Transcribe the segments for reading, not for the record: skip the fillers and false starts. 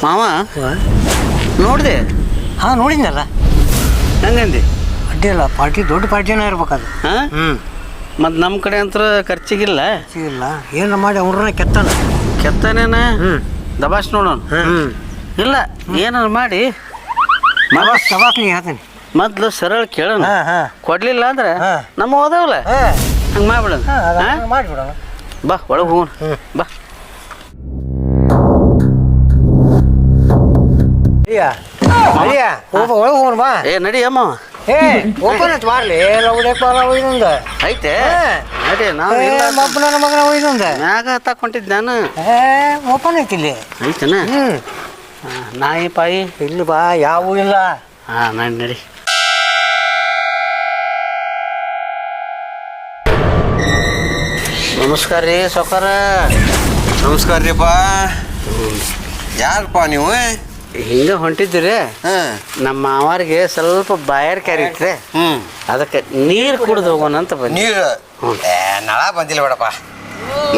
ಮಾವ ನೋಡಿದೆ. ಹಾಂ ನೋಡಿದ್ನಲ್ಲ. ಹೆಂಗಂದಿ? ಅಡ್ಡಿಲ್ಲ, ಪಾರ್ಟಿ ದೊಡ್ಡ ಪಾರ್ಟಿನೇ ಇರ್ಬೇಕದು. ಹಾಂ ಮತ್ತು ನಮ್ಮ ಕಡೆ ಅಂತ ಖರ್ಚಿಗಿಲ್ಲ. ಇಲ್ಲ, ಏನಾರ ಮಾಡಿ ಅವ್ರನ್ನ ಕೆತ್ತಾನೇನ ದಬಾಶ್ ನೋಡೋಣ. ಇಲ್ಲ ಏನಾರು ಮಾಡಿ ದಬಾಸ್ ನೀ ಹೇಳ್ತೀನಿ. ಮೊದ್ಲು ಸರಳ ಕೇಳೋಣ. ಕೊಡ್ಲಿಲ್ಲ ಅಂದ್ರೆ ನಮ್ಮ ಹೋದವಲ್ಲ ಹಂಗೆ ಮಾಡ್ಬಿಡೋಣ. ಮಾಡಿಬಿಡೋಣ. ಬಾ ಒಳಗೆ ಹೋಗೋಣ. ಬಾ ಒಳಗೆ ಹೋಗೋಣ ಬಾ. ಏ ನಡಿ ಅಮ್ಮ. ಓಪನ್ ಐತೆ ಮಾರ್ಲಿ. ಒಯ್ದೊಂದು ಐತೆ ನಡಿ. ನಾವು ನನ್ನ ಮಗನ ಒಯ್ದೊಂದು ಮ್ಯಾಗ ತಕೊಂಡಿದ್ದೆ ನಾನು. ಓಪನ್ ಐತಿ ಇಲ್ಲಿ. ಐತನ? ನಾಯಿ ಪಾಯಿ ಇಲ್ಲಿ ಬಾ, ಯಾವೂ ಇಲ್ಲ. ಹಾಂ ನಡಿ ನಡಿ. ನಮಸ್ಕಾರ ರೀ ಸೌಕಾರ. ನಮಸ್ಕಾರ ರೀಪ್ಪ. ಯಾರಪ್ಪ ನೀವು? ಹಿಂಗೆ ಹೊಂಟಿದ್ದೀರಿ. ನಮ್ಮ ಮಾವಾರಿಗೆ ಸ್ವಲ್ಪ ಬಾಯಾರ ಕ್ಯಾರಿಟ್ರಿ. ಅದಕ್ಕೆ ನೀರು ಕುಡ್ದು ಹೋಗೋಣ ಅಂತ ಬಂದು. ನೀರು ನಳ ಬಂದಿಲ್ಲ ಬೇಡಪ್ಪ.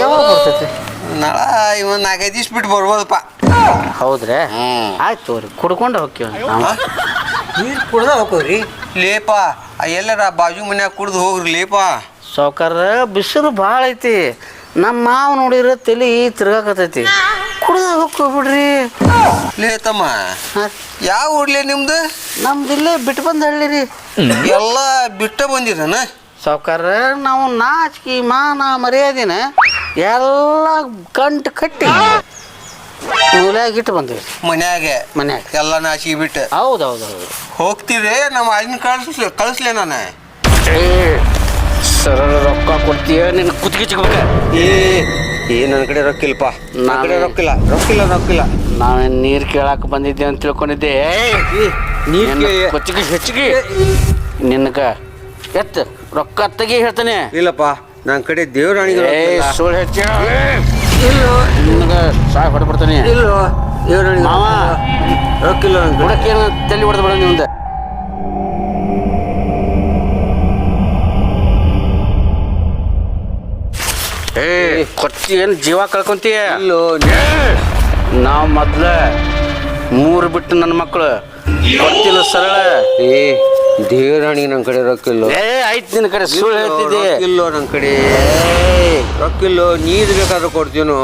ಯಾವಾಗ ಬರ್ತೈತಿ ನಳ? ಇವನ್ 4-5 ದಿವ್ಸ ಬಿಟ್ಟು ಬರ್ಬೋದಪ್ಪ. ಹೌದ್ರಿ? ಆಯ್ತು ತೋರಿ, ಕುಡ್ಕೊಂಡು ಹೋಗ್ತೀವಿ. ನೀರು ಕುಡ್ದ ಹೋಗ್ರಿ ಲೇಪ. ಎಲ್ಲರ ಬಾಜು ಮನ್ಯಾಗ ಕುಡ್ದು ಹೋಗ್ರಿ ಲೇಪ. ಸೌಕಾರ ಬಿಸಿಲು ಭಾಳ ಐತಿ. ನಮ್ಮ ಮಾವು ನೋಡಿದ್ರೆ ತಲೆ ತಿರ್ಗಾಕತೈತಿ. ಕುಡ್ದ ಹೋಗ್ಬಿಡ್ರಿ. ಲೇ ತಮ್ಮ, ಯಾವ ಊರ್ಲೆ ನಿಮ್ದು? ನಮ್ದು ಇಲ್ಲೇ ಬಿಟ್ಟು ಬಂದು ಹಳ್ಳಿ. ಎಲ್ಲ ಬಿಟ್ಟ ಬಂದಿರನ? ಸೌಕಾರ ನಾವು ನಾಚಿಕೆ ಮಾನ ಮರ್ಯಾದಿನ ಎಲ್ಲ ಗಂಟು ಕಟ್ಟಿ ಮೂಲ್ಯಾಗ ಇಟ್ಟು ಬಂದ್ವಿ. ಮನ್ಯಾಗ ಎಲ್ಲ ನಾಚಿಗೆ ಬಿಟ್ಟು. ಹೌದೌದೌದು. ಹೋಗ್ತೀರಿ? ನಮ್ಮ ಅಲ್ಲಿನ ಕಳಿಸ್ಲೇ ನಾನು. ಸರಳ ರೊಕ್ಕ ಕೊಡ್ತೀಯ ನಿನ್ನ ಕುತ್ತಿಗೆ ಚಿಕ್ಕಬೇಕ. ನನ್ನ ಕಡೆ ರೊಕ್ಕಿಲ್ಲಪ್ಪ. ನನ್ನ ಕಡೆ ರೊಕ್ಕಿಲ್ಲ. ನಾವೇನು ನೀರು ಕೇಳಕ್ಕೆ ಬಂದಿದ್ದೆ ಅಂತ ತಿಳ್ಕೊಂಡಿದ್ದೆ. ಕುತ್ತಿಗೆ ಹೆಚ್ಚಿಗೆ ನಿನಗ ಎತ್ತ ರೊಕ್ಕ ತೆಗಿ ಹೇಳ್ತಾನೆ. ಇಲ್ಲಪ್ಪ, ನನ್ನ ಕಡೆ ದೇವರಾಣಿಗೆ ಸುಳ್ಳು ಹೆಚ್ಚಿ ನಿನಗೆ ಸಾಯ್ ಹೊಡೆದ್ಬಿಡ್ತಾನೆ. ಇಲ್ಲ ದೇವರಾಣಿ ಮಾವ ರೊಕ್ಕಿಲ್ಲ. ಬುಡಕ್ಕೇನು ತಲೆ ಹೊಡೆದು ಬಿಡ ನಿಮ್ದು. ಕೊಚ್ಚಿ ಏನು ಜೀವ ಕಳ್ಕೊಂತೀಯ? ನಾವು ಮೊದ್ಲ 3 ಬಿಟ್ಟು ನನ್ನ ಮಕ್ಕಳು ಗೊತ್ತಿಲ್ಲ ಸರಳ. ದೇವರಾಣಿಗೆ ನನ್ನ ಕಡೆ ರೊಕ್ಕಿಲ್ಲ. ಆಯ್ತು ನಿನ್ನ ಕಡೆ ಸುಳ್ಳು ಹೇಳ್ತಿದ್ದೆ. ರೊಕ್ಕಿಲ್ಲೋ ನನ್ನ ಕಡೆ ರೊಕ್ಕಿಲ್ಲೋ. ನೀರು ಬೇಕಾದ್ರೆ ಕೊಡ್ತೀನೋ.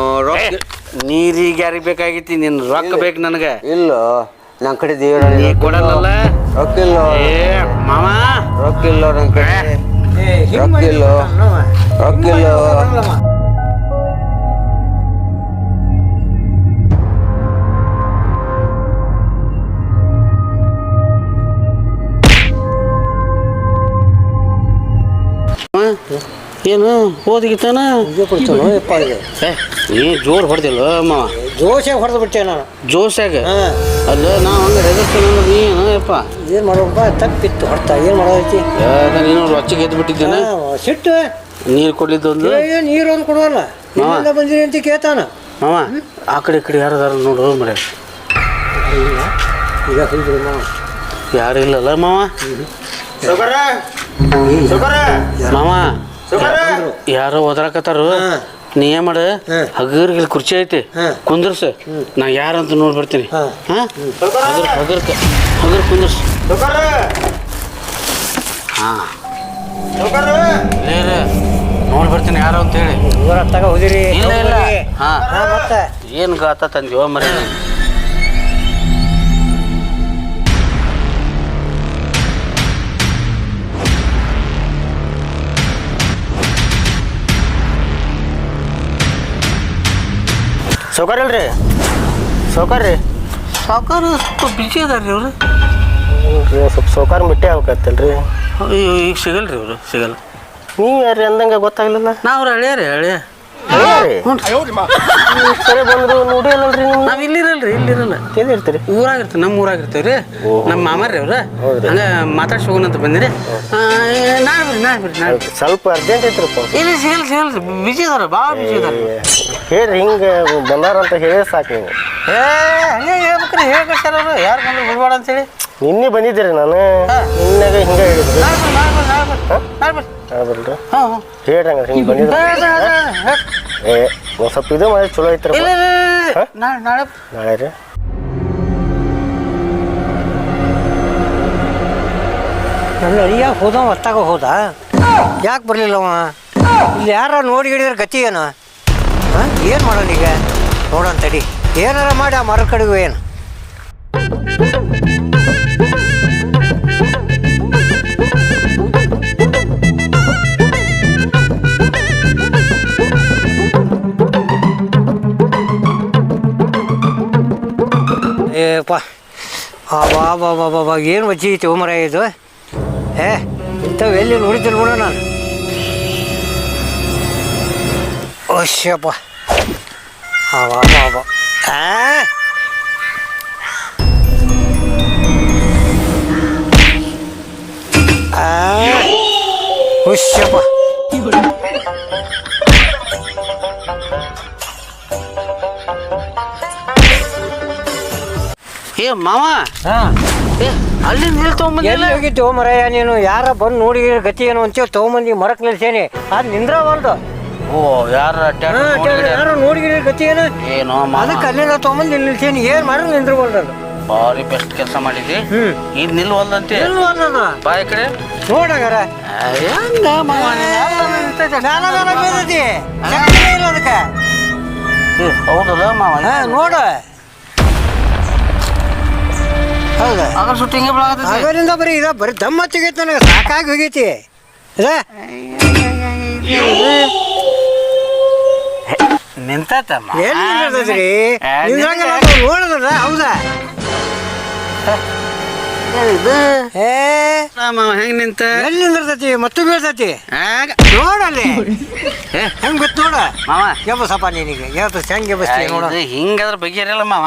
ನೀರಿಗೆ ಯಾರಿಗೆ ಬೇಕಾಗಿತ್ತು? ನಿನ್ನ ರೊಕ್ಕ ಬೇಕು ನನಗೆ. ಇಲ್ಲ, ನನ್ನ ಕಡೆ ದೇವರಾಣಿ ಕೊಡಲ್ಲ. ರೊಕ್ಕಿಲ್ಲ ಮಾವ, ರೊಕ್ಕಿಲ್ಲ ನನ್ನ ಕಡೆ. ರೊಕ್ಕಿಲ್ಲ. ಏನು ಓದಿಗಿತ್ತಾನ? ನೀ ಜೋರು ಹೊಡೆದಿಲ್ಲ ಅಮ್ಮ. ಜೋಶಾಗ ಹೊಡೆದು ಬಿಟ್ಟೆ ನಾನು. ಜೋಶಾಗ? ಅಲ್ಲ ನಾವು ಹಂಗೆ ಹೆದರ್ತೀನಿ ಅಂದ್ರೆ ನೀ ಏನಪ್ಪ ಏನು ಮಾಡೋಪ್ಪ? ತಪ್ಪಿತ್ತು ಹೊಡ್ತಾ. ಏನು ಮಾಡೋದೈತಿ? ನೀನು ರೊಚ್ಚಿಗೆ ಎದ್ದು ಬಿಟ್ಟಿದ್ದೇನೆ. ಸಿಟ್ಟು. ನೀರು ಕೊಡ್ಲಿದ್ದೊಂದು ನೀರು ಒಂದು ಕೊಡುವಲ್ಲ. ನಿಮ್ಮಿಂದ ಬಂದಿರಿ ಅಂತ ಕೇಳ್ತಾನ. ಮಾವ ಆ ಕಡೆ ಈ ಕಡೆ ಯಾರದಾರ ನೋಡು ಮರೆ. ಈಗ ಹೋಗ್ಬಿಡು ಮಾವ. ಯಾರು ಇಲ್ಲಲ್ಲ ಮಾವ. ಮಾವ ಯಾರೋ ಒದರಾಕತ್ತಾರು. ನೀ ಏನ್ ಮಾಡ, ಹಗರ್ಗಿಲ್ ಕುರ್ಚಿ ಐತಿ ಕುಂದ್ರಸ. ನಾ ಯಾರಂತ ನೋಡ್ಬಿಡ್ತೀನಿ. ಹಗರ್ ಕುಂದ್ರಸ್. ನೋಡ್ಬಿಡ್ತೀನಿ ಯಾರು ಅಂತ ಹೇಳಿ. ತಗ ಹೋದಿರಿ? ಇಲ್ಲ ಇಲ್ಲ. ಮತ್ತೆ ಏನು ಗಾತ ತಂದಿವ ಮರ. ಸೌಕಾರ ಇಲ್ರಿ? ಸೌಕಾರ ರೀ? ಸೌಕಾರ ಸ್ವಲ್ಪ ಬಿಜಿ ಅದಾರ ರೀ ಅವ್ರು. ಸ್ವಲ್ಪ ಸೌಕಾರ ಬಿಟ್ಟೆ ಆಗ್ಬೇಕತ್ತಲ್ರಿ. ಈಗ ಸಿಗಲ್ರಿ ಅವರು, ಸಿಗಲ್ಲ. ನೀವು ಯಾರು ಅಂದಂಗೆ ಗೊತ್ತಾಗ್ಲಿಲ್ಲ. ನಾವು ಹಳೆಯ ಹಳೆಯ ಸರಿ ಬಂದ್ರು ನೋಡಿ ಅಲ್ಲಲ್ರಿ. ನಾವು ಇಲ್ಲಿರಲ್ರಿ, ಇಲ್ಲಿರಲ್ಲ. ಇರ್ತೀರಿ? ಊರಾಗಿರ್ತೀವಿ, ನಮ್ಮ ಊರಾಗಿರ್ತೀವಿ ರೀ. ನಮ್ಮ ಮಾಮಾರ್ರಿ ಅವ್ರ. ಹಂಗೆ ಮಾತಾಡ್ಸಿ ಹೋಗೋಣಂತ ಬಂದಿರಿ. ನಾಳೆ ಸ್ವಲ್ಪ ಅರ್ಜೆಂಟ್ ಐತ್ರಪ್ಪ. ಇಲ್ಲಿ ಸಿಗಲ್ರಿ, ಬಿಜಿ ಅದಾರ, ಭಾಳ ಬಿಜಿ ಅದಾರ. ಹೇಳ್ರಿ ಹಿಂಗೆ ಬಂದಾರಂತ ಹೇಳಿ ಸಾಕು ನೀವು. ಹಂಗೆ ಹೇಳ್ಬೇಕ್ರಿ. ಹೇಳ್ಕಳ್ಸಾರ ಅವರು ಯಾರು ಬಂದ್ರೆ ಬಿಡ್ಬೇಡ ಅಂತೇಳಿ. ನಿನ್ನೆ ಬಂದಿದ್ದೀರಿ ನಾನು. ನಿನ್ನಾಗ ಹಿಂಗೆ ಹೇಳಿದ್ರಿ. ಹೌದಲ್ರಿ? ಹೇಳ್ರಿ ಹಂಗಾರೆ ಹಿಂಗೆ ಬಂದಿದ್ರಿ. ಒಂದು ಸ್ವಲ್ಪ ಇದು ಮಾಡಿ ಚಲೋ ಐತ್ರಿ. ನಾಳೆ ನಾಳೆ ರೀ ನನ್ನ ಅಳಿಯ ಹೋದ ಹೊತ್ತಾಗ ಹೋದ ಯಾಕೆ ಬರಲಿಲ್ಲ ಅವ ಇಲ್ಲಿ ಯಾರ ನೋಡಿ ಹಿಡಿದ್ರೆ ಗತಿ ಏನು ಏನು ಮಾಡೋಣ ಈಗ ನೋಡೋಣ ತಡಿ ಏನಾರ ಮಾಡಿ ಆ ಮರ ಕಡೆಗೂ ಏನು ಏಪ್ಪ ಬಾ ಏನು ವಜ್ಜಿ ಐತಿ ಮರ ಇದು ಇಂಥವು ಎಲ್ಲಿ ನೋಡಿದ್ದಿಲ್ಲ ಬಿಡ ನಾನು ಓಶ್ಯಪ್ಪ ಬಾ ಹುಶ್ಯಪ್ಪ ಏ ಮಾವ ಅಲ್ಲಿ ನಿಲ್ ತಗೊಂಬಂದಿಲ್ಲ ಎಲ್ಲಿ ಹೋಗಿತ್ತು ಮರಯ್ಯ ನೀನು ಯಾರ ಬಂದು ನೋಡಿ ಗತಿ ಏನು ಅಂತೇಳಿ ತೊಗೊಂಬಂದಿ ಮರಕ್ಕೆ ನಿಲ್ಸೇನಿ ಅದು ನಿಂದ್ರವಲ್ದು ಓ ಯಾರ ಯಾರು ನೋಡಿ ಗತಿ ಏನು ಏನೋ ಅದಕ್ಕೆ ಅಲ್ಲಿಂದ ತೊಗೊಂಬಂದು ಇಲ್ಲಿ ನಿಲ್ಸೇನಿ ಏನು ಮಾಡಿ ನಿಂದ್ರವಲ್ದು ಅದು ಭಾರಿ ಬೆಸ್ಟ್ ಕೆಲಸ ಮಾಡಿದ್ದಿ ಈಗ ನಿಲ್ವಲ್ದಂತೆ ಬಾ ಈ ಕಡೆ ನೋಡಂಗಾರ ಹೆಂಗ ಮಾವ ಅದಕ್ಕೆ ಹೌದಲ್ಲ ಮಾವ ನೋಡ ಹೌದಾ ಅದ್ರ ಸುಟ್ಟು ಹಿಂಗೆ ಬೆಳಗತ್ತೈತಿ ಅದರಿಂದ ಬರೀ ದಮ್ಮ ತೆಗೈತಿ ನನಗೆ ಸಾಕಾಗಿ ಹೋಗೈತಿ ನಿಂತಮ್ಮ ಎಲ್ಲಿ ನಿಂದಿರ್ತೈತ್ರಿ ನೋಡದಲ್ಲ ಹೌದಾ ಹೆಂಗ್ ನಿಂತ ಎಲ್ಲಿ ನಿಂದಿರ್ತೈತಿ ಮತ್ತು ಬೀಳ್ತೈತಿ ನೋಡಲ್ಲಿ ಹೆಂಗ್ ಬಿತ್ತು ನೋಡ ಮಾವ ಎಬ್ಬಸಪ್ಪ ನಿನಗೆ ಎಬ್ಬಸ್ ಹೆಂಗೆ ಎಬ್ಬಸ್ತಿ ನೋಡ ಹಿಂಗಾದ್ರ ಬಗೆಹರಿಯಲ್ಲ ಮಾವ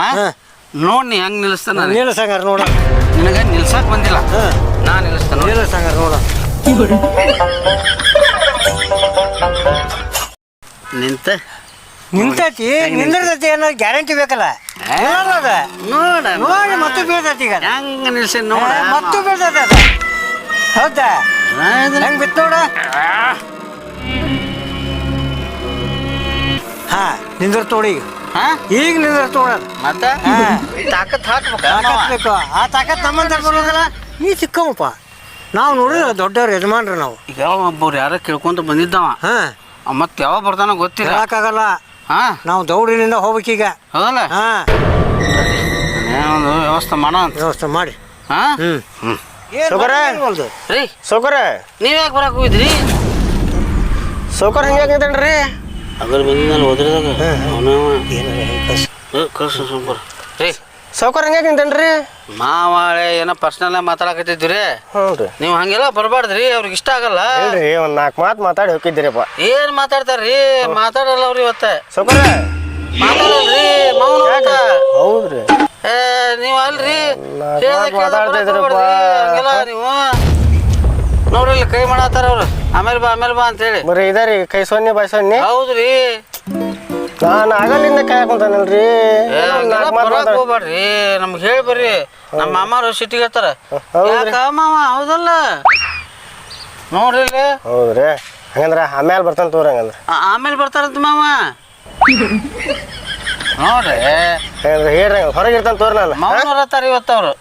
ನೋಡ್ ನೀ ಹೆಂಗ್ ನಿಲ್ಲಿಸ್ತಾನ ನಿಲ್ಸಂಗಾರ ನೋಡ ನಿನಗ ನಿಲ್ಸಾಕ್ ಬಂದಿಲ್ಲ ನಾ ನಿಲ್ಲಿಸ್ತಾನ ನಿಲ್ಸಂಗಾರ ನೋಡ ನಿಂತ ನಿಂತೈತಿ ನಿಂದಿರ್ತೈತಿ ಅನ್ನೋ ಗ್ಯಾರಂಟಿ ಬೇಕಲ್ಲ ನೋಡ ನೋಡಿ ಮತ್ತು ಬೀಳ್ತೈತಿ ಈಗ ಹೆಂಗ ನಿಲ್ಸಿ ನೋಡ ಮತ್ತು ಬೀಳ್ತೈತಿ ಅದ ಹೌದಾ ಹೆಂಗ್ ಬಿತ್ತು ನೋಡ ಹಾ ನಿಂದಿರ್ತೋಡಿ ಈಗ ನಿಂದಿರ್ತೋಡ ಮತ್ತೆ ತಾಕತ್ ಹಾಕ್ಬೇಕು ಆ ತಾಕತ್ ನಮ್ಮಂತ ಬರೋದಲ್ಲ ನೀ ಚಿಕ್ಕವಪ್ಪ ನಾವು ನೋಡಿದ್ರೆ ದೊಡ್ಡವ್ರು ಯಜಮಾನ್ರಿ ನಾವು ಈಗ ಒಬ್ಬರು ಯಾರ ಕೇಳ್ಕೊಂತ ಬಂದಿದ್ದವ ಮತ್ತೆ ಯಾವಾಗ ಬರ್ತಾನ ಗೊತ್ತಿಲ್ಲ ಹೇಳಕ್ಕಾಗಲ್ಲ ಹಾ ನಾವು ದೌಡಿನಿಂದ ಹೋಗ್ಬೇಕೀಗ ಹೌದಲ್ಲ ಹಾ ಒಂದು ವ್ಯವಸ್ಥೆ ಮಾಡೋ ಅಂತ ವ್ಯವಸ್ಥೆ ಮಾಡಿ ಹಾ ರೀ ಸೌಕರ ನೀವ್ ಯಾಕೆ ಬರಕ್ ಹೋಗಿದ್ರಿ ಸೌಕರ್ ಹೆಂಗಾಗಿದ್ದಾನ್ರಿ ಅದ್ರ ಬಂದಿದ್ದಾನೆ ಹೋದ್ರದಾಗ ಕಳ್ಸ ಸೂಪರ್ ರೀ ಸೌಕರ್ ಹೆಂಗಾಗಿದ್ದಾನ್ರಿ ಮಾವಾಳೆ ಏನೋ ಪರ್ಸನಲ್ ಮಾತಾಡಕತ್ತಿದ್ರಿ ಹ್ಞೂ ರೀ ನೀವು ಹಂಗೆಲ್ಲ ಬರಬಾರ್ದ್ರಿ ಅವ್ರಿಗೆ ಇಷ್ಟ ಆಗಲ್ಲ ಇಲ್ರಿ ಒಂದು 4 ಮಾತು ಮಾತಾಡಿ ಹೋಗಿದ್ದೀರಪ್ಪ ಏನ್ ಮಾತಾಡ್ತಾರ್ರಿ ಮಾತಾಡಲ್ಲ ಅವ್ರಿ ಇವತ್ತ ಸೌಕರ ಮಾತಾಡಲ್ರಿ ಮೌನ ಹೌದ್ರಿ ನೀವ್ ಅಲ್ರಿ ಮಾತಾಡ್ತಿದ್ರಪ್ಪ ಹಂಗೆಲ್ಲ ನೀವು ನೋಡ್ರಿ ಕೈ ಮಾಡತ್ತಾರ ಅವ್ರು ಆಮೇಲೆ ಬಾ ಅಂತ ಹೇಳಿ ಬರೀ ಇದಾರಿ ಕೈ ಸೊನ್ನೆ ಬಾಯ್ ಸೊನ್ನೆ ಹೌದ್ರಿ ನಾನು ಆಗಲಿಂದ ಕಾಯಕೊಂತಾನಲ್ರಿ ಬರಕ್ ಹೋಗ್ಬೇಡ್ರಿ ನಮ್ಗೆ ಹೇಳಿ ಬರ್ರಿ ನಮ್ಮ ಮಾಮಾರು ಸಿಟ್ಟಿಗೆ ಹೇಳ್ತಾರ ಯಾಕ ಮಾವ ಹೌದಲ್ಲ ನೋಡ್ರಿ ಹೌದ್ರಿ ಹಂಗಂದ್ರ ಆಮೇಲೆ ಬರ್ತಾನ ತೋರಿ ಹಂಗಂದ್ರ ಆಮೇಲೆ ಬರ್ತಾರಂತ ಮಾವ ನೋಡ್ರಿ ಹೇಳ್ರಿ ಹೊರಗೆ ಇರ್ತಾನ ತೋರಿ ನಾನು ಮಾವನವ್ರ ಹತ್ತಾರ ಇವತ್ತು ಅವ್ರು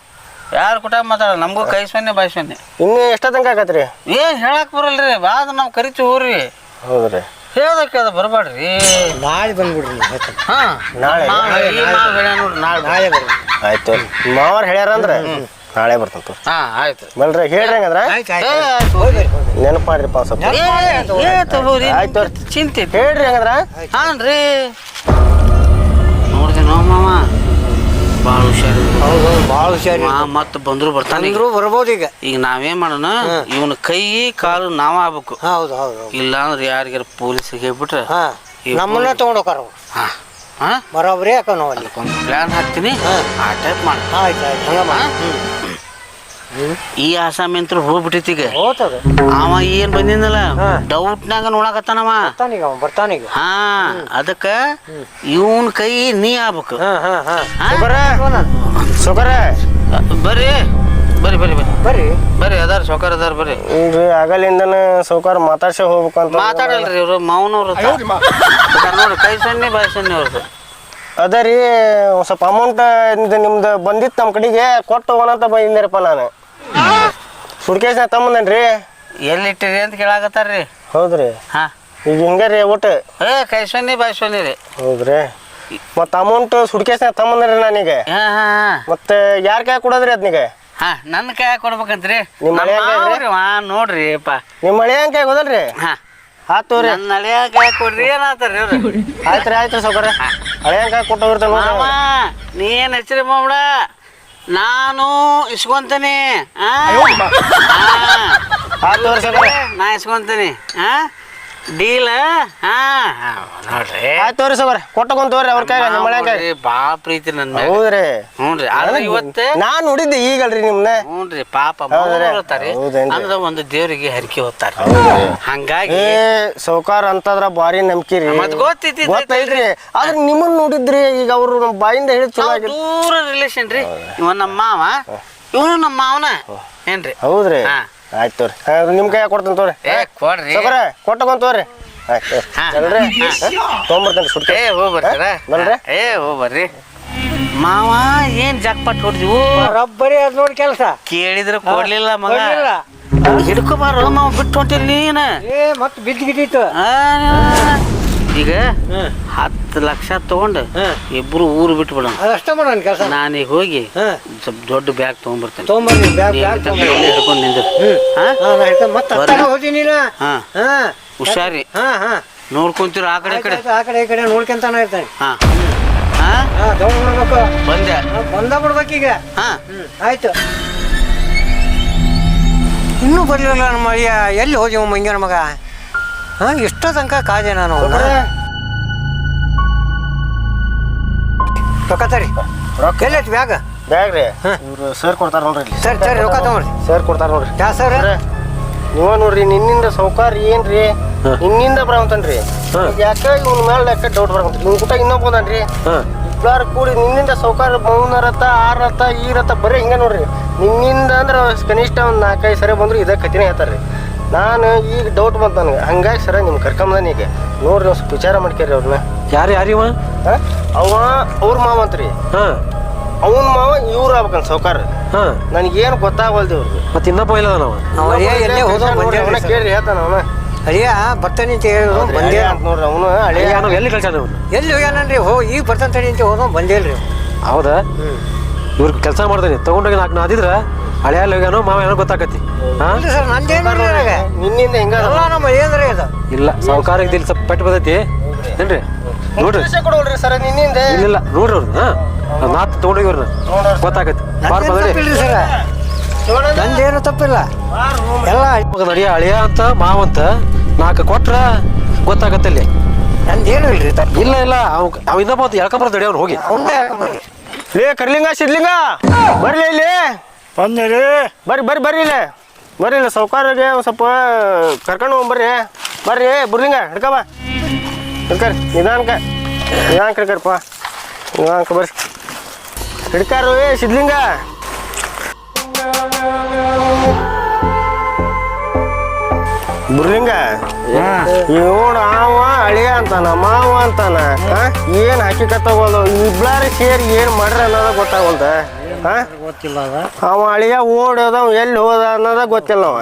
ಯಾರು ಕುಟ ಮಾತಾಡಲ್ಲ ನಮಗೂ ಕೈ ಸೊನ್ನೆ ಬಾಯ್ ಸೊನ್ನೆ ಇನ್ನೂ ಎಷ್ಟ ತನಕ ಆಗತ್ರಿ ಏನ್ ಹೇಳಕ್ ಬರಲ್ರಿ ಬಾದ ನಾವು ಕರಿತೀವಿ ಹೋಗ್ರಿ ಹೌದ್ರಿ ಹೇಳ್ದಕ್ಕೆ ಅದು ಬರಬೇಡ್ರಿ ನಾಳೆ ಬಂದ್ಬಿಡ್ರಿ ಹಾ ನಾಳೆ ನೋಡ್ರಿ ನಾಳೆ ಬರ್ರಿ ಆಯ್ತು ಮಾವಾರ್ ಹೇಳ್ಯಾರ ಅಂದ್ರೆ ನಾಳೆ ಬರ್ತಾನ ತೋರಿ ಹಾ ಆಯ್ತು ಬಲ್ರಿ ಹೇಳ್ರಿ ಹಂಗಂದ್ರ ನೆನಪು ಮಾಡ್ರಿಪ್ಪ ಸ್ವಲ್ಪ ಆಯ್ತು ಚಿಂತೆ ಹೇಳ್ರಿ ಹಂಗಂದ್ರ ಹಾನ್ರಿ ನೋಡ್ದೆ ನೋ ಮಾವ ಭಾಳ ಹುಷಾರಿ ಹೌದು ಭಾಳ ಹುಷಾರಿ ಮತ್ತೆ ಬಂದ್ರು ಬರ್ತಾನೆ ಬರ್ಬೋದು ಈಗ ನಾವೇನ್ ಮಾಡೋಣ ಇವನ ಕೈ ಕಾಲು ನಾವ ಆಗ್ಬೇಕು ಹೌದು ಹೌದು ಇಲ್ಲ ಅಂದ್ರೆ ಯಾರಿಗಾರ ಪೊಲೀಸಿಗೆ ಹೇಳ್ಬಿಟ್ರೆ ನಮ್ಮನ್ನ ತಗೊಂಡ್ ಹೋಗಾರ ಬರೋಬ್ರಿ ಯಾಕ ನಾವು ಅಲ್ಲಿ ಒಂದು ಪ್ಲಾನ್ ಹಾಕ್ತೀನಿ ಆ ಟೈಪ್ ಮಾಡ ಆಯ್ತು ಆಯ್ತು ಹಂಗ ಮಾಡಿ ಈ ಆಸಾಮಿ ಅಂತ ಹೋಗ್ಬಿಟ್ಟೈತಿ ಈಗ ಹೋಗ್ತದ ಅವ ಏನ್ ಬಂದಿದ್ದಲ್ಲ ಡೌಟ್ನಾಗ ನೋಡಕತ್ತಾನವ ಬರ್ತಾನೀಗ ಹಾ ಅದಕ್ಕ ಇವನ್ ಕೈ ನೀ ಆಗ್ಬೇಕು ಸುಗರ ಬರ್ರಿ ಬರ್ರಿ ಬರ್ರಿ ಬರ್ರಿ ಬರ್ರಿ ಬರ್ರಿ ಅದಾರ ಸೌಕರ್ ಅದಾರ ಬರ್ರಿ ಇಲ್ರಿ ಆಗಲಿಂದನ ಸೌಕರ್ ಮಾತಾಡ್ಸ ಹೋಗ್ಬೇಕು ಅಂತ ಮಾತಾಡಲ್ರಿ ಇವ್ರು ಮೌನವ್ರು ನೋಡ್ರಿ ಕೈ ಸೊನ್ನೆ ಬಾಯಿ ಸೊನ್ನೆ ಅವ್ರದ್ದು ಅದ ರೀ ಒಂದು ಸ್ವಲ್ಪ ಅಮೌಂಟ್ ನಿಮ್ದು ಬಂದಿತ್ತು ನಮ್ಮ ಕಡೆಗೆ ಕೊಟ್ಟು ಹೋಗೋಣ ಅಂತ ಬಂದಿದ್ದೀರಪ್ಪ ನಾನು ಸುಡ್ಕೇಸ್ನ ತಮ್ಮಂದನ್ರಿ ಎಲ್ಲಿಟ್ಟಿರಿ ಅಂತ ಕೇಳಾಕತ್ತಾರ್ರಿ. ಹೌದ್ರಿ. ಹಾ ಈಗ ಹಿಂಗಾರಿ ಒಟ್ಟು ಕೈಸೊನ್ನಿ ಬಾಯ್ಸೊನ್ನಿ ರೀ. ಹೌದ್ರಿ. ಮತ್ತು ಅಮೌಂಟ್ ಸುಡ್ಕೇಸ್ನ ತಮ್ಮಂದ್ರಿ ನನಗೆ. ಮತ್ತೆ ಯಾರ ಕೈ ಕೊಡೋದ್ರಿ ಅದ್ನಿಗೆ? ನನ್ನ ಕೈ ಕೊಡ್ಬೇಕಂತ್ರಿ. ನಿಮ್ಮ ನೋಡ್ರಿ ಅಪ್ಪ ನಿಮ್ಮ ಹಳೆ ಕೈ ಹೋದಲ್ರಿ. ಆತು ರೀ. ನನ್ನ ಹಳೆಯ ಕೈ ಕೊಡ್ರಿ ಏನಾತಾರ್ರಿ ಅವ್ರು. ಆಯ್ತು ರೀ ಆಯ್ತು ಸೌಕರ್ಯ. ಹಳೆ ಕೈ ಕೊಟ್ಟೋಗಿರ್ತಾನೆ ನೀ ಏನು ಹೆಚ್ಚರಿ ಮಾಮಡ, ನಾನು ಇಸ್ಕೊಂತೀನಿ. ಆತು ರೀ ಸೌಕರ್ಯ. ನಾ ಇಸ್ಕೊಂತೀನಿ. ಡೀಲ್. ನೋಡ್ರಿ ಆಯ್ತು ತೋರಿ ಸೌಕರ್ಯ. ಕೊಟ್ಟಕೊಂತವ್ರಿ ಅವ್ರ ಕೈ ನಿಮ್ಮ ಹಳೆ ಕೈ. ಭಾಳ ಪ್ರೀತಿ ನನ್ನ ಮ್ಯಾಗ. ಹೌದ್ರಿ. ಹ್ಞೂನ್ರಿ. ಆದ್ರೆ ಇವತ್ತು ನಾನು ನೋಡಿದ್ದೆ ಈಗಲ್ರಿ ನಿಮ್ನ. ಹ್ಞೂನ್ರಿ ಪಾಪ ಹೋಗ್ತಾರೆ ಅಂದ್ರೆ ಒಂದು ದೇವ್ರಿಗೆ ಹರಕೆ ಹೋಗ್ತಾರೆ. ಹಂಗಾಗಿ ಸೌಕಾರ ಅಂತಂದ್ರ ಭಾರಿ ನಂಬಿಕೆ ರೀ. ಗೊತ್ತೈತ್ರಿ. ಆದ್ರೆ ನಿಮ್ಮನ್ನ ನೋಡಿದ್ರಿ ಈಗ ಅವ್ರು ನಮ್ಮ ಬಾಯಿಂದ ಹೇಳಿ ಚಲೋ ಆಗಿ ದೂರ ರಿಲೇಷನ್ ರೀ. ಇವ ನಮ್ಮ ಮಾವ, ಇವನು ನಮ್ಮ ಮಾವನ ಏನ್ರಿ. ಹೌದ್ರಿ. ಆಯ್ತು ತೋರಿ. ನಿಮ್ ಕೈ ಕೊಡ್ತೇನೆ ತೋರಿ. ಕೊಡ್ರಿ ಸೌಕರ್ಯ. ಕೊಟ್ಟಕೊಂತವ್ರಿ. ಆಯ್ತು ಅಲ್ರಿ. ತೊಗೊಂಬರ್ತೇನೆ ಸುಟ್ಟ. ಹೋಗ್ಬರ್ರಿ ಮಾವ. ಏನ್ ಜಾಕ್ಪಾಟ್ ಹೊಡ್ದಿವು ರಬ್ಬರಿ ಅದ್ ನೋಡಿ ಕೆಲಸ ಕೇಳಿದ್ರೆ ಕೊಡ್ಲಿಲ್ಲ ಮಗ. ಹಿಡ್ಕೊಬಾರ ಮಾವ, ಬಿಟ್ಟು ಹೊಂಟಿರಿ ನೀನ. ಮತ್ತೆ ಬಿದ್ದಿಗಿಟ್ಟಿತ್ತು. ಈಗ 10 ಲಕ್ಷ ತಗೊಂಡು ಇಬ್ರು ಊರು ಬಿಟ್ಟು ಬಿಡೋಣ. ಅದಷ್ಟ ಮಾಡೋಣ ಕೆಲಸ. ನಾನೀಗ ಹೋಗಿ ಸ್ವಲ್ಪ ದೊಡ್ಡ ಬ್ಯಾಗ್ ತಗೊಂಡ್ಬರ್ತೇನೆ. ತೊಗೊಂಬರ್ರಿ ಬ್ಯಾಗ್ ಹಿಡ್ಕೊಂಡು ನಿಂದ್ರು. ಮತ್ತೆ ಹೋದಿ ನೀನು. ಹುಷಾರಿ. ನೋಡ್ಕೊಂತೀರ ಆ ಕಡೆ ಈ ಕಡೆ. ಆ ಕಡೆ ಈ ಕಡೆ ನೋಡ್ಕೊಂತಾನ ಇರ್ತಾನೆ. ಬಂದೆ ಬಂದ ಬಿಡ್ಬೇಕೀಗ. ಆಯ್ತು. ಇನ್ನೂ ಬರ್ಲಿಲ್ಲ ನಮ್ಮ ಅಳಿಯ. ಎಲ್ಲಿ ಹೋದಿವ ಮಂಗ್ಯನ ಮಗ? ಇಷ್ಟೋ ತನಕ ಕಾದೆ ನಾನು. ರೊಕ್ಕ ತರಿ. ಎಲ್ಲೈತಿ ಬ್ಯಾಗ್? ಬ್ಯಾಗ್ ರೀ ಇವ್ರು ಸರ್ ಕೊಡ್ತಾರ ನೋಡ್ರಿ. ಸರಿ ಸರಿ ರೊಕ್ಕ ತಗೊಳ್ರಿ. ಸರ್ ಕೊಡ್ತಾರ ನೋಡ್ರಿ. ಯಾ ಸರ್? ನೀವ ನೋಡ್ರಿ ನಿನ್ನಿಂದ ಸೌಕಾರ ಏನ್ರಿ ನಿನ್ನಿಂದ ಬರವಂತನ್ರಿ. ಯಾಕ ಇವ್ನ ಮೇಲೆ ಯಾಕೆ ಡೌಟ್ ಬರವಂತ್ರಿ. ಇವ್ನ ಕೂಟ ಇನ್ನೊಬ್ಬ ಬಂದನ್ರಿ. ಇಬ್ಬರು ಕೂಡಿ ನಿನ್ನಿಂದ ಸೌಕಾರ ಮೌನ ರಥ ಆ ರಥ ಈ ರಥ ಬರೀ ಹಿಂಗ ನೋಡ್ರಿ. ನಿನ್ನಿಂದ ಅಂದ್ರೆ ಕನಿಷ್ಠ ಒಂದು 4-5 ಸರಿ ಬಂದ್ರು ಇದ ಕತಿನೇ ಹೇಳ್ತಾರ್ರಿ. ನಾನು ಈಗ ಡೌಟ್ ಬಂತು ನನಗೆ. ಹಂಗಾಗಿ ಸರ ನಿಮ್ ಕರ್ಕೊಂಬಂದ ಈಗ ನೋಡ್ರಿ ಒಂದು ಸ್ವಲ್ಪ ವಿಚಾರ ಮಾಡ್ಕೇರಿ ಅವ್ರನ್ನ. ಯಾರಿವ? ಅವ ಅವ್ರ ಮಾವ ಅಂತ್ರಿ. ಅವನ ಮಾವ ಇವ್ರು ಆಗ್ಬೇಕಂತ ಸೌಕಾರ. ನನಗೇನು ಗೊತ್ತಾಗವಲ್ದು ಇವ್ರಿಗೆ. ಮತ್ತೆ ಇನ್ನೊಬ್ಬ ಇಲ್ಲ ನಾವು ಕೇಳ್ರಿ ಹೇಳ್ತಾನ ಅವನ. ಅಳಿಯ ಬರ್ತಾನೆ ಅಂತ ಹೇಳಿದ್ರು ಬಂದೇ ಅಂತ ನೋಡ್ರಿ. ಅವನು ಹಳೆಯ ಎಲ್ಲಿ ಕಳ್ಸಾನ? ಎಲ್ಲಿ ಹೋಗ್ಯಾನನ್ರಿ? ಈಗ ಬರ್ತಾನೆ ತಡಿ ಅಂತ ಹೋದ ಬಂದೇಲ್ರಿ. ಹೌದಾ? ಇವ್ರ ಕೆಲಸ ಮಾಡ್ತಾನೆ ತಗೊಂಡೋಗಿ 4 ನಾದಿದ್ರ ಹಳೆಯ ಹೋಗ್ಯಾನೋ ಮಾವ ಏನೋ ಗೊತ್ತಾಕತಿ. ಸರ್ ನಂದೇನು ನಿನ್ನಿಂದ ಹಿಂಗ ನಮ್ಮ ಏನ್ರಿ ಅದು ಇಲ್ಲ ಸಾವುಕಾರ ಇಲ್ಲಿ ಸ್ವಲ್ಪ ಪೆಟ್ಟು ಬದೈತಿ ಏನ್ರಿ ನೋಡ್ರಿ. ಕೊಡೋಲ್ರಿ ಸರ್ ನಿನ್ನಿಂದ. ಇಲ್ಲ ನೋಡ್ರಿ ಅವ್ರು ನಾತ್ ತಗೊಂಡೋಗಿ ಅವ್ರನ್ನ ಗೊತ್ತಾಕತಿ. ನಂದೇನು ತಪ್ಪಿಲ್ಲ. ಎಲ್ಲ ನಡಿಯ ಹಳೆಯ ಅಂತ ಮಾವಂತ 4 ಕೊಟ್ರ ಗೊತ್ತಾಗತ್ತಲ್ಲಿ. ನಂದೇನು ಇಲ್ರಿ ತಪ್ಪು. ಇಲ್ಲ ಇಲ್ಲ ಅವ್ ಇನ್ನೊಬ್ಬ ಎಳ್ಕೊಂಬರ್ ತಡಿ ಅವ್ನು ಹೋಗಿ. ಲೇ ಕರ್ಲಿಂಗ ಸಿದ್ಲಿಂಗ ಬರ್ಲಿ ಇಲ್ಲಿ. ಬಂದ್ರಿ ಬರ್ರಿ ಬರ್ರಿ ಬರ್ರಿ ಇಲ್ಲ ಬರ್ರಿ ಇಲ್ಲ. ಸೌಕಾರಿಗೆ ಒಂದು ಸ್ವಲ್ಪ ಕರ್ಕೊಂಡು ಹೋಗ್ಬರ್ರಿ. ಬರ್ರಿ ಬುರ್ಲಿಂಗ ಹಿಡ್ಕ ಬಾ. ಹಿಡ್ಕರಿ ನಿಧಾನಕ ಹಿಡ್ಕರಿಪ್ಪ. ನಿಧಾನಕ ಬರ್ರಿ ಹಿಡ್ಕಾರು. ಸಿದ್ಲಿಂಗ ಬುರ್ಲಿಂಗ ಇವನು ಅವ ಅಳಿಯ ಅಂತಾನ ಮಾವ ಅಂತಾನ. ಏನ್ ಹಾಕಿಕತ್ತವಲ್ದು ಇಬ್ಲಾರಿ ಸೇರಿ ಏನ್ ಮಾಡ್ರಿ ಅನ್ನೋದ ಗೊತ್ತಾಗಲ್ದ. ಗೊತ್ತಿಲ್ಲ ಅವ ಅಳಿಯ ಓಡೋದ ಎಲ್ಲಿ ಹೋದ ಅನ್ನೋದ ಗೊತ್ತಿಲ್ಲ ಅವ.